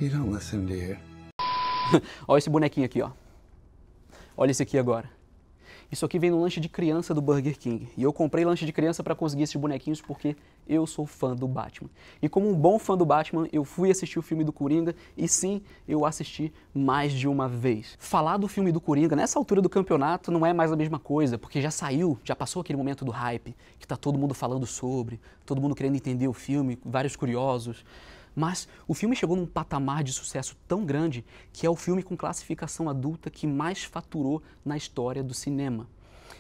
You don't listen, do you? Olha esse bonequinho aqui, ó. Olha esse aqui agora. Isso aqui vem no lanche de criança do Burger King. E eu comprei lanche de criança para conseguir esses bonequinhos porque eu sou fã do Batman. E como um bom fã do Batman, eu fui assistir o filme do Coringa e sim, eu assisti mais de uma vez. Falar do filme do Coringa nessa altura do campeonato não é mais a mesma coisa, porque já saiu, já passou aquele momento do hype, que tá todo mundo falando sobre, todo mundo querendo entender o filme, vários curiosos. Mas o filme chegou num patamar de sucesso tão grande que é o filme com classificação adulta que mais faturou na história do cinema.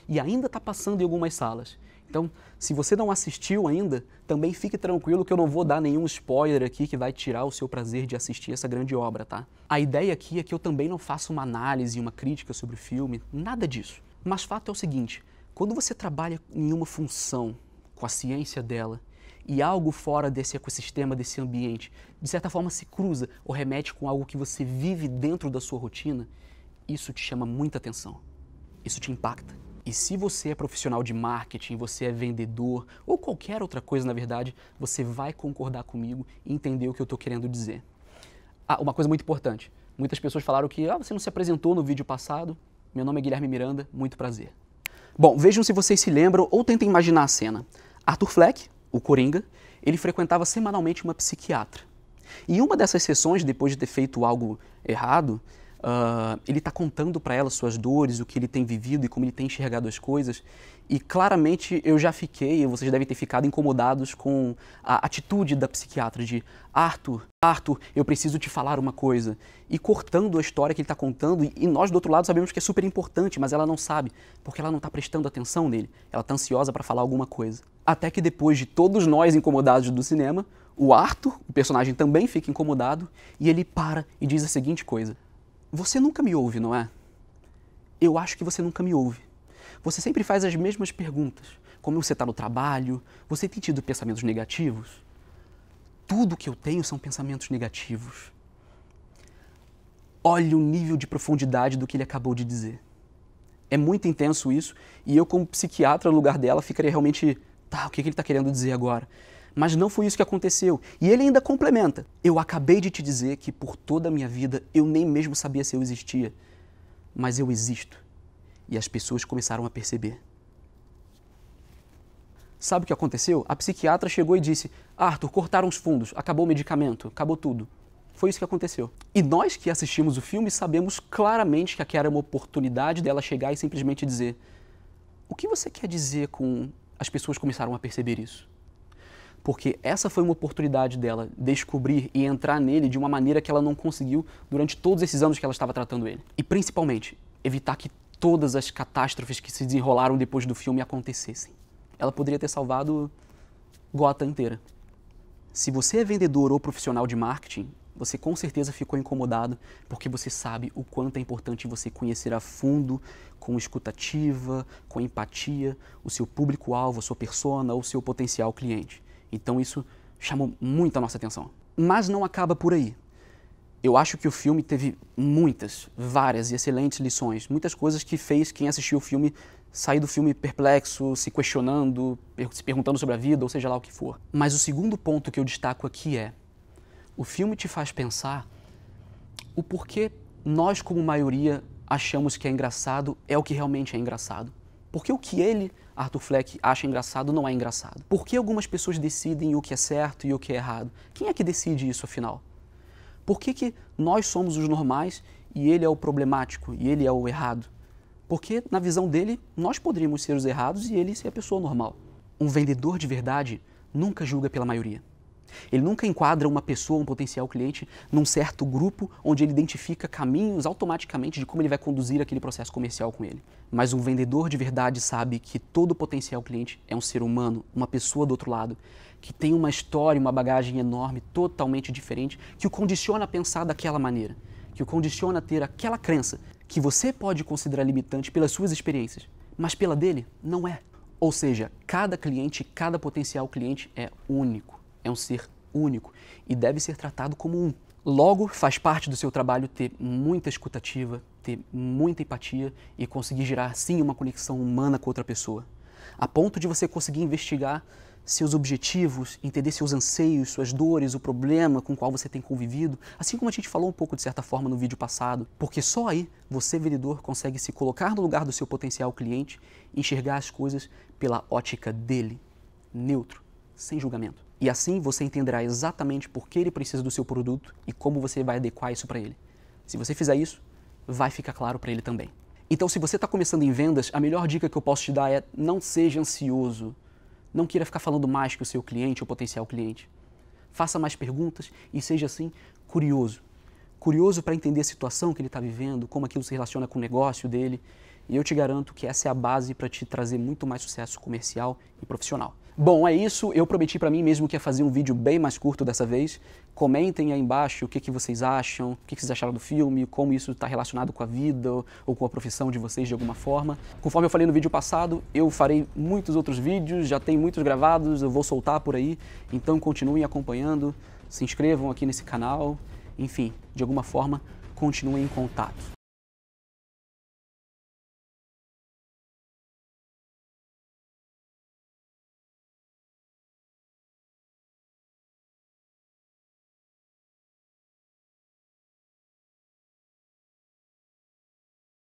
E ainda está passando em algumas salas. Então, se você não assistiu ainda, também fique tranquilo que eu não vou dar nenhum spoiler aqui que vai tirar o seu prazer de assistir essa grande obra, tá? A ideia aqui é que eu também não faça uma análise, uma crítica sobre o filme, nada disso. Mas fato é o seguinte, quando você trabalha em uma função com a ciência dela, e algo fora desse ecossistema, desse ambiente, de certa forma se cruza ou remete com algo que você vive dentro da sua rotina, isso te chama muita atenção, isso te impacta. E se você é profissional de marketing, você é vendedor ou qualquer outra coisa, na verdade, você vai concordar comigo e entender o que eu estou querendo dizer. Ah, uma coisa muito importante, muitas pessoas falaram que você não se apresentou no vídeo passado, meu nome é Guilherme Miranda, muito prazer. Bom, vejam se vocês se lembram ou tentem imaginar a cena. Arthur Fleck, o Coringa, ele frequentava semanalmente uma psiquiatra. E em uma dessas sessões, depois de ter feito algo errado, ele está contando para ela suas dores, o que ele tem vivido e como ele tem enxergado as coisas. E claramente eu já fiquei, e vocês devem ter ficado incomodados com a atitude da psiquiatra de Arthur, eu preciso te falar uma coisa. E cortando a história que ele está contando, e nós do outro lado sabemos que é super importante, mas ela não sabe, porque ela não está prestando atenção nele. Ela está ansiosa para falar alguma coisa. Até que depois de todos nós incomodados do cinema, o Arthur, o personagem, também fica incomodado e ele para e diz a seguinte coisa. Você nunca me ouve, não é? Eu acho que você nunca me ouve. Você sempre faz as mesmas perguntas. Como você está no trabalho? Você tem tido pensamentos negativos? Tudo que eu tenho são pensamentos negativos. Olha o nível de profundidade do que ele acabou de dizer. É muito intenso isso e eu, como psiquiatra no lugar dela, ficaria realmente... Tá, o que ele está querendo dizer agora? Mas não foi isso que aconteceu. E ele ainda complementa. Eu acabei de te dizer que por toda a minha vida eu nem mesmo sabia se eu existia. Mas eu existo. E as pessoas começaram a perceber. Sabe o que aconteceu? A psiquiatra chegou e disse, Arthur, cortaram os fundos, acabou o medicamento, acabou tudo. Foi isso que aconteceu. E nós que assistimos o filme sabemos claramente que aquela era uma oportunidade dela chegar e simplesmente dizer, o que você quer dizer com as pessoas começaram a perceber isso? Porque essa foi uma oportunidade dela descobrir e entrar nele de uma maneira que ela não conseguiu durante todos esses anos que ela estava tratando ele. E principalmente, evitar que todas as catástrofes que se desenrolaram depois do filme acontecessem. Ela poderia ter salvado Gotham inteira. Se você é vendedor ou profissional de marketing, você com certeza ficou incomodado porque você sabe o quanto é importante você conhecer a fundo, com escutativa, com empatia, o seu público-alvo, a sua persona ou o seu potencial cliente. Então isso chamou muito a nossa atenção. Mas não acaba por aí. Eu acho que o filme teve várias e excelentes lições, muitas coisas que fez quem assistiu o filme sair do filme perplexo, se questionando, se perguntando sobre a vida, ou seja lá o que for. Mas o segundo ponto que eu destaco aqui é, o filme te faz pensar o porquê nós, como maioria, achamos que é engraçado é o que realmente é engraçado. Porque o que ele, Arthur Fleck, acha engraçado não é engraçado. Por que algumas pessoas decidem o que é certo e o que é errado? Quem é que decide isso, afinal? Por que nós somos os normais e ele é o problemático e ele é o errado? Porque, na visão dele, nós poderíamos ser os errados e ele ser a pessoa normal. Um vendedor de verdade nunca julga pela maioria. Ele nunca enquadra uma pessoa, um potencial cliente, num certo grupo onde ele identifica caminhos automaticamente de como ele vai conduzir aquele processo comercial com ele. Mas um vendedor de verdade sabe que todo potencial cliente é um ser humano, uma pessoa do outro lado, que tem uma história, uma bagagem enorme, totalmente diferente, que o condiciona a pensar daquela maneira, que o condiciona a ter aquela crença que você pode considerar limitante pelas suas experiências, mas pela dele não é. Ou seja, cada cliente, cada potencial cliente é único. É um ser único e deve ser tratado como um. Logo, faz parte do seu trabalho ter muita escutativa, ter muita empatia e conseguir gerar, sim, uma conexão humana com outra pessoa. A ponto de você conseguir investigar seus objetivos, entender seus anseios, suas dores, o problema com o qual você tem convivido, assim como a gente falou um pouco de certa forma no vídeo passado, porque só aí você, vendedor, consegue se colocar no lugar do seu potencial cliente e enxergar as coisas pela ótica dele, neutro, sem julgamento. E assim você entenderá exatamente por que ele precisa do seu produto e como você vai adequar isso para ele. Se você fizer isso, vai ficar claro para ele também. Então, se você está começando em vendas, a melhor dica que eu posso te dar é não seja ansioso. Não queira ficar falando mais que o seu cliente ou potencial cliente. Faça mais perguntas e seja, assim, curioso. Curioso para entender a situação que ele está vivendo, como aquilo se relaciona com o negócio dele. E eu te garanto que essa é a base para te trazer muito mais sucesso comercial e profissional. Bom, é isso. Eu prometi para mim mesmo que ia fazer um vídeo bem mais curto dessa vez. Comentem aí embaixo o que vocês acham, o que vocês acharam do filme, como isso está relacionado com a vida ou com a profissão de vocês de alguma forma. Conforme eu falei no vídeo passado, eu farei muitos outros vídeos, já tem muitos gravados, eu vou soltar por aí. Então continuem acompanhando, se inscrevam aqui nesse canal, enfim, de alguma forma, continuem em contato.